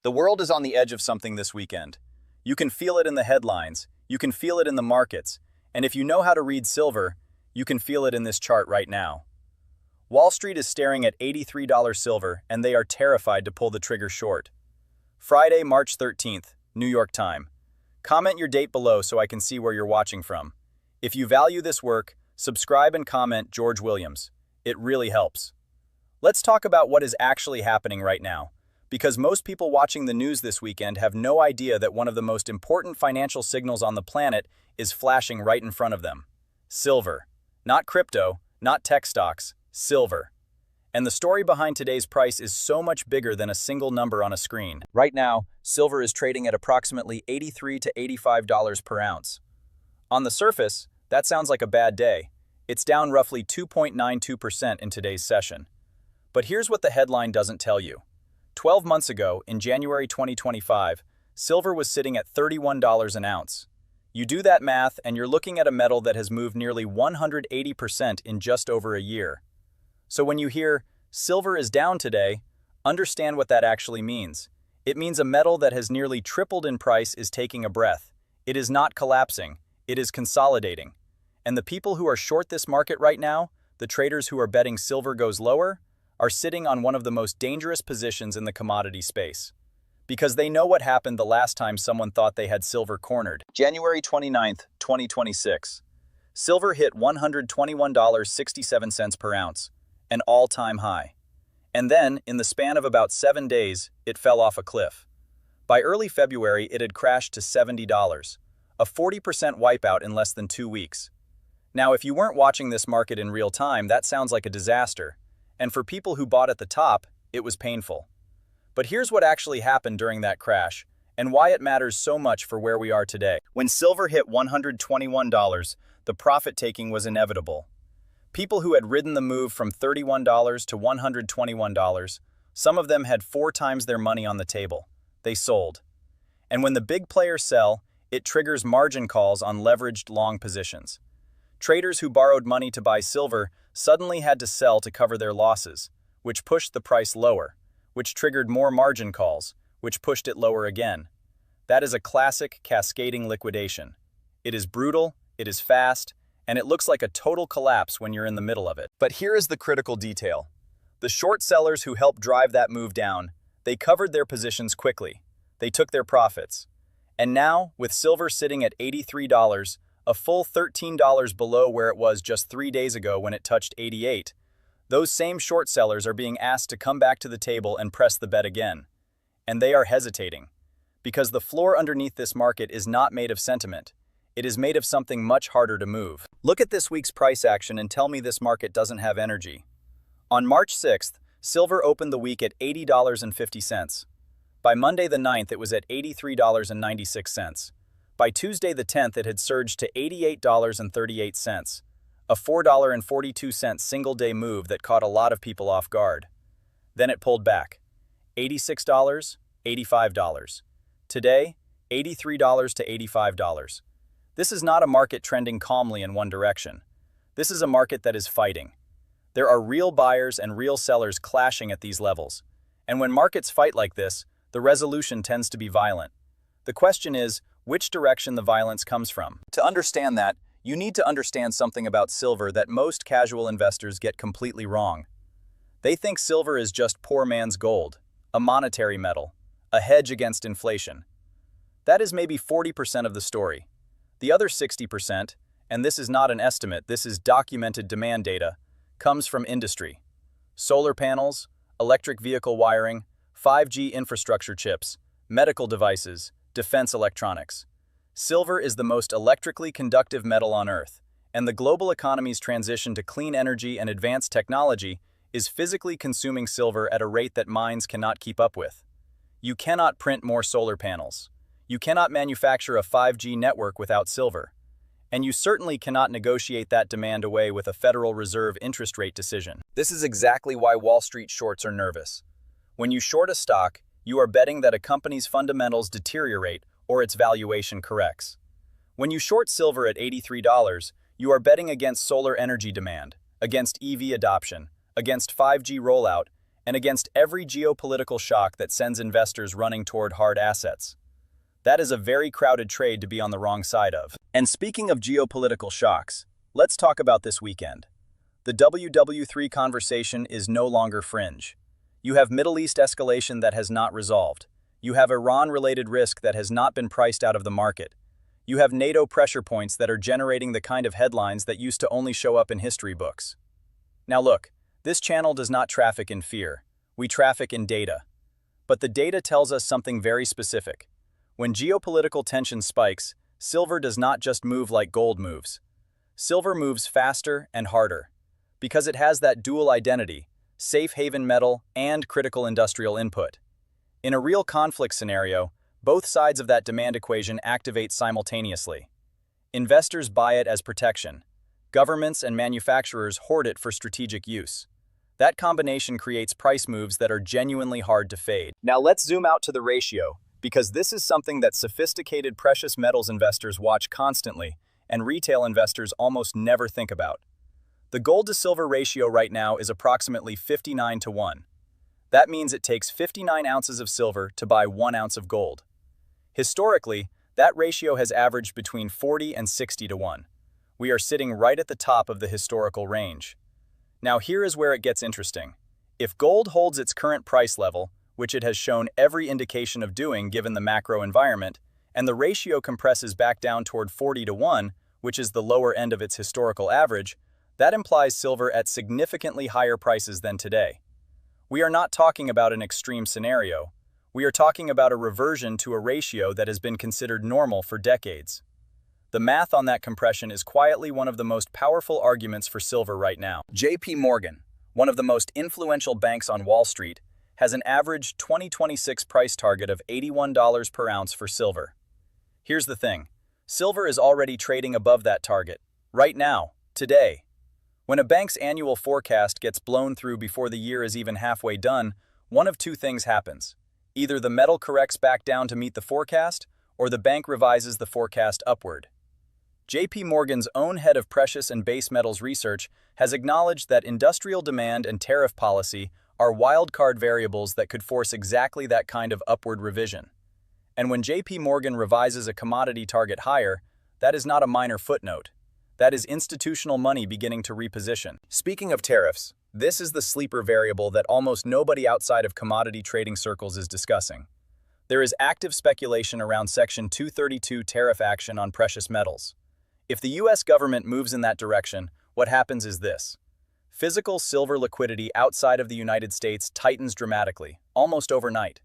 The world is on the edge of something this weekend. You can feel it in the headlines, you can feel it in the markets, and if you know how to read silver, you can feel it in this chart right now. Wall Street is staring at $83 silver, and they are terrified to pull the trigger short. Friday, March 13th, New York time. Comment your date below so I can see where you're watching from. If you value this work, subscribe and comment George Williams. It really helps. Let's talk about what is actually happening right now, because most people watching the news this weekend have no idea that one of the most important financial signals on the planet is flashing right in front of them. Silver. Not crypto, not tech stocks, silver. And the story behind today's price is so much bigger than a single number on a screen. Right now, silver is trading at approximately $83 to $85 per ounce. On the surface, that sounds like a bad day. It's down roughly 2.92% in today's session. But here's what the headline doesn't tell you. 12 months ago, in January 2025, silver was sitting at $31 an ounce. You do that math and you're looking at a metal that has moved nearly 180% in just over a year. So when you hear, silver is down today, understand what that actually means. It means a metal that has nearly tripled in price is taking a breath. It is not collapsing, it is consolidating. And the people who are short this market right now, the traders who are betting silver goes lower, are sitting on one of the most dangerous positions in the commodity space. Because they know what happened the last time someone thought they had silver cornered. January 29th, 2026. Silver hit $121.67 per ounce, an all-time high. And then, in the span of about 7 days, it fell off a cliff. By early February, it had crashed to $70, a 40% wipeout in less than 2 weeks. Now, if you weren't watching this market in real time, that sounds like a disaster. And for people who bought at the top, it was painful. But here's what actually happened during that crash, and why it matters so much for where we are today. When silver hit $121, the profit-taking was inevitable. People who had ridden the move from $31 to $121, some of them had 4 times their money on the table. They sold. And when the big players sell, it triggers margin calls on leveraged long positions. Traders who borrowed money to buy silver suddenly had to sell to cover their losses, which pushed the price lower, which triggered more margin calls, which pushed it lower again. That is a classic cascading liquidation. It is brutal, it is fast, and it looks like a total collapse when you're in the middle of it. But here is the critical detail. The short sellers who helped drive that move down, they covered their positions quickly. They took their profits. And now, with silver sitting at $83, a full $13 below where it was just 3 days ago when it touched 88, those same short sellers are being asked to come back to the table and press the bet again. And they are hesitating. Because the floor underneath this market is not made of sentiment. It is made of something much harder to move. Look at this week's price action and tell me this market doesn't have energy. On March 6th, silver opened the week at $80.50. By Monday the 9th, it was at $83.96. By Tuesday the 10th, it had surged to $88.38, a $4.42 single-day move that caught a lot of people off guard. Then it pulled back. $86, $85. Today, $83 to $85. This is not a market trending calmly in one direction. This is a market that is fighting. There are real buyers and real sellers clashing at these levels. And when markets fight like this, the resolution tends to be violent. The question is, which direction the violence comes from? To understand that, you need to understand something about silver that most casual investors get completely wrong. They think silver is just poor man's gold, a monetary metal, a hedge against inflation. That is maybe 40% of the story. The other 60%, and this is not an estimate, this is documented demand data, comes from industry. Solar panels, electric vehicle wiring, 5G infrastructure chips, medical devices, defense electronics. Silver is the most electrically conductive metal on Earth, and the global economy's transition to clean energy and advanced technology is physically consuming silver at a rate that mines cannot keep up with. You cannot print more solar panels. You cannot manufacture a 5G network without silver. And you certainly cannot negotiate that demand away with a Federal Reserve interest rate decision. This is exactly why Wall Street shorts are nervous. When you short a stock, you are betting that a company's fundamentals deteriorate or its valuation corrects. When you short silver at $83, you are betting against solar energy demand, against EV adoption, against 5G rollout, and against every geopolitical shock that sends investors running toward hard assets. That is a very crowded trade to be on the wrong side of. And speaking of geopolitical shocks, let's talk about this weekend. The WW3 conversation is no longer fringe. You have Middle East escalation that has not resolved. You have Iran-related risk that has not been priced out of the market. You have NATO pressure points that are generating the kind of headlines that used to only show up in history books. Now look, this channel does not traffic in fear. We traffic in data. But the data tells us something very specific. When geopolitical tension spikes, silver does not just move like gold moves. Silver moves faster and harder. Because it has that dual identity, safe haven metal and critical industrial input. In a real conflict scenario, both sides of that demand equation activate simultaneously. Investors buy it as protection. Governments and manufacturers hoard it for strategic use. That combination creates price moves that are genuinely hard to fade. Now let's zoom out to the ratio, because this is something that sophisticated precious metals investors watch constantly, and retail investors almost never think about. The gold to silver ratio right now is approximately 59-1. That means it takes 59 ounces of silver to buy 1 ounce of gold. Historically, that ratio has averaged between 40 and 60-1. We are sitting right at the top of the historical range. Now here is where it gets interesting. If gold holds its current price level, which it has shown every indication of doing given the macro environment, and the ratio compresses back down toward 40-1, which is the lower end of its historical average, that implies silver at significantly higher prices than today. We are not talking about an extreme scenario. We are talking about a reversion to a ratio that has been considered normal for decades. The math on that compression is quietly one of the most powerful arguments for silver right now. JP Morgan, one of the most influential banks on Wall Street, has an average 2026 price target of $81 per ounce for silver. Here's the thing. Silver is already trading above that target. Right now, today. When a bank's annual forecast gets blown through before the year is even halfway done, one of two things happens. Either the metal corrects back down to meet the forecast, or the bank revises the forecast upward. JP Morgan's own head of precious and base metals research has acknowledged that industrial demand and tariff policy are wildcard variables that could force exactly that kind of upward revision. And when JP Morgan revises a commodity target higher, that is not a minor footnote. That is institutional money beginning to reposition. Speaking of tariffs, this is the sleeper variable that almost nobody outside of commodity trading circles is discussing. There is active speculation around Section 232 tariff action on precious metals. If the US government moves in that direction, what happens is this. Physical silver liquidity outside of the United States tightens dramatically, almost overnight.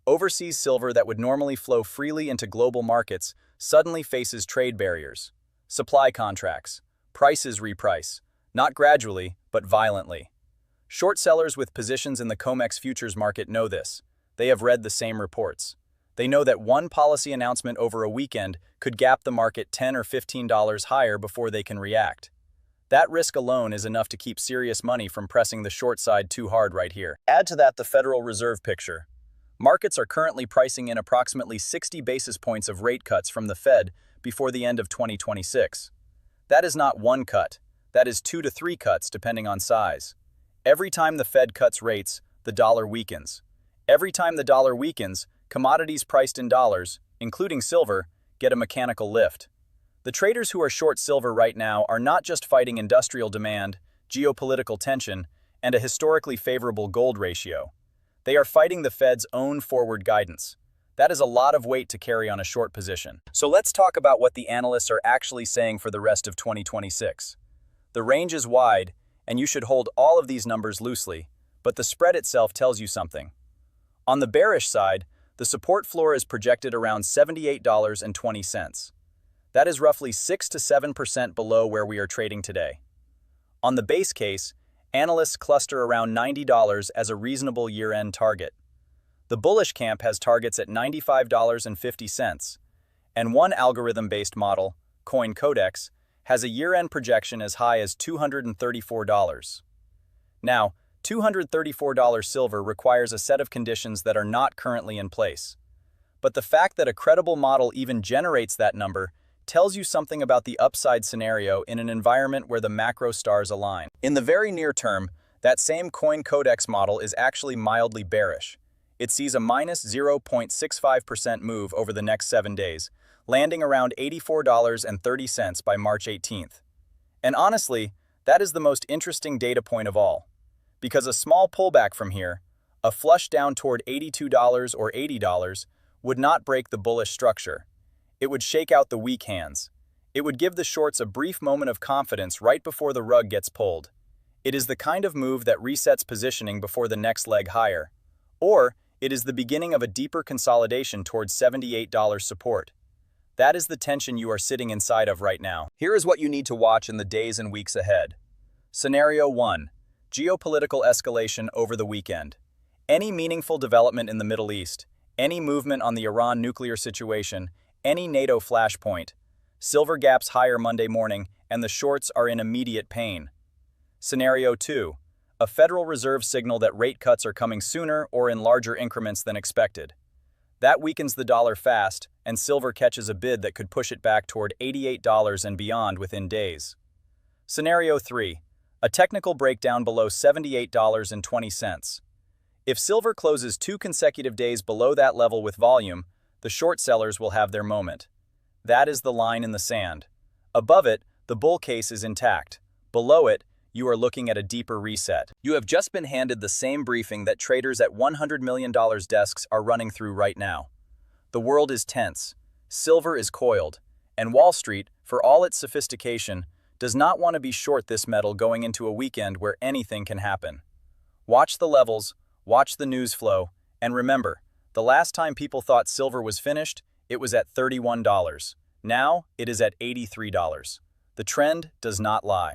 Overseas silver that would normally flow freely into global markets suddenly faces trade barriers. Supply contracts. Prices reprice. Not gradually, but violently. Short sellers with positions in the COMEX futures market know this. They have read the same reports. They know that one policy announcement over a weekend could gap the market $10 or $15 higher before they can react. That risk alone is enough to keep serious money from pressing the short side too hard right here. Add to that the Federal Reserve picture. Markets are currently pricing in approximately 60 basis points of rate cuts from the Fed before the end of 2026. That is not one cut. That is 2 to 3 cuts depending on size. Every time the Fed cuts rates, the dollar weakens. Every time the dollar weakens, commodities priced in dollars, including silver, get a mechanical lift. The traders who are short silver right now are not just fighting industrial demand, geopolitical tension, and a historically favorable gold ratio. They are fighting the Fed's own forward guidance. That is a lot of weight to carry on a short position. So let's talk about what the analysts are actually saying for the rest of 2026. The range is wide, and you should hold all of these numbers loosely, but the spread itself tells you something. On the bearish side, the support floor is projected around $78.20. That is roughly 6 to 7% below where we are trading today. On the base case, analysts cluster around $90 as a reasonable year-end target. The bullish camp has targets at $95.50, and one algorithm-based model, CoinCodex, has a year-end projection as high as $234. Now, $234 silver requires a set of conditions that are not currently in place. But the fact that a credible model even generates that number tells you something about the upside scenario in an environment where the macro stars align. In the very near term, That same COMEX model is actually mildly bearish. It sees a minus 0.65% move over the next 7 days, landing around $84.30 by March 18th. And honestly, that is the most interesting data point of all. Because a small pullback from here, a flush down toward $82 or $80, would not break the bullish structure. It would shake out the weak hands. It would give the shorts a brief moment of confidence right before the rug gets pulled. It is the kind of move that resets positioning before the next leg higher. Or, it is the beginning of a deeper consolidation towards $78 support. That is the tension you are sitting inside of right now. Here is what you need to watch in the days and weeks ahead. Scenario 1. Geopolitical escalation over the weekend. Any meaningful development in the Middle East, any movement on the Iran nuclear situation, any NATO flashpoint. Silver gaps higher Monday morning, and the shorts are in immediate pain. Scenario 2. A Federal Reserve signal that rate cuts are coming sooner or in larger increments than expected. That weakens the dollar fast, and silver catches a bid that could push it back toward $88 and beyond within days. Scenario 3. A technical breakdown below $78.20. If silver closes 2 consecutive days below that level with volume, the short sellers will have their moment. That is the line in the sand. Above it, the bull case is intact. Below it, you are looking at a deeper reset. You have just been handed the same briefing that traders at $100 million desks are running through right now. The world is tense, silver is coiled, and Wall Street, for all its sophistication, does not want to be short this metal going into a weekend where anything can happen. Watch the levels, watch the news flow, and remember, the last time people thought silver was finished, it was at $31. Now, it is at $83. The trend does not lie.